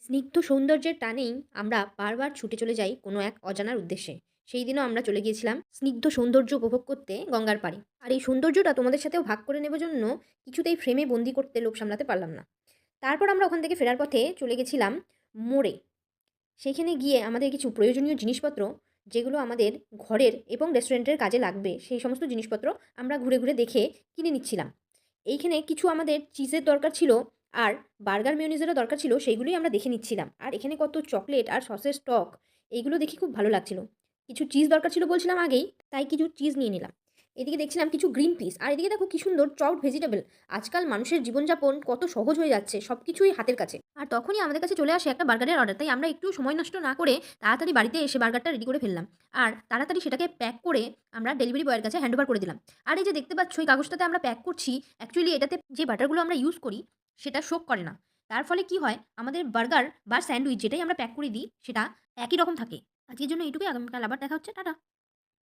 স্নিগ্ধ সৌন্দর্যের টানেই আমরা বারবার ছুটে চলে যাই কোনো এক অজানার উদ্দেশ্যে। সেই দিনও আমরা চলে গিয়েছিলাম স্নিগ্ধ সৌন্দর্য উপভোগ করতে গঙ্গার পাড়ে। আর এই সৌন্দর্যটা তোমাদের সাথেও ভাগ করে নেবার জন্য কিছুতেই ফ্রেমে বন্দি করতে লোভ সামলাতে পারলাম না। তারপর আমরা ওখান থেকে ফেরার পথে চলে গেছিলাম মোড়ে। সেইখানে গিয়ে আমাদের কিছু প্রয়োজনীয় জিনিসপত্র, যেগুলো আমাদের ঘরের এবং রেস্টুরেন্টের কাজে লাগবে, সেই সমস্ত জিনিসপত্র আমরা ঘুরে, ঘুরে দেখে কিনে নিচ্ছিলাম। এইখানে কিছু আমাদের চিজের দরকার ছিল, আর বার্গার মেয়োনিজেরও দরকার ছিল, সেইগুলোই আমরা দেখে নিচ্ছিলাম। আর এখানে কত চকলেট আর সসের স্টক, এইগুলো দেখে খুব ভালো লাগছিল। কিছু চিজ দরকার ছিল বলছিলাম আগেই, তাই কিছু চিজ নিয়ে নিলাম। এদিকে দেখছিলাম কিছু গ্রিন পিস, আর এদিকে দেখো কি সুন্দর চপড ভেজিটেবল। আজকাল মানুষের জীবনযাপন কত সহজ হয়ে যাচ্ছে, সবকিছুই হাতের কাছে। আর তখনই আমাদের কাছে চলে আসে একটা বার্গারের অর্ডার, তাই আমরা একটু সময় নষ্ট না করে তাড়াতাড়ি বাড়িতে এসে বার্গারটা রেডি করে ফেললাম। আর তাড়াতাড়ি সেটাকে প্যাক করে আমরা ডেলিভারি বয়ের কাছে হ্যান্ড ওভার করে দিলাম। আর এই যে দেখতে পাচ্ছ এই কাগজটাতে আমরা প্যাক করছি, অ্যাকচুয়ালি এটাতে যে বাটারগুলো আমরা ইউজ করি সেটা শোক করে না। তার ফলে কি হয়, আমাদের বার্গার বা স্যান্ডউইচ যেটাই আমরা প্যাক করে দিই সেটা একই রকম থাকে। আজকের জন্য এইটুকুই, আগামীকাল আবার দেখা হচ্ছে। টাটা।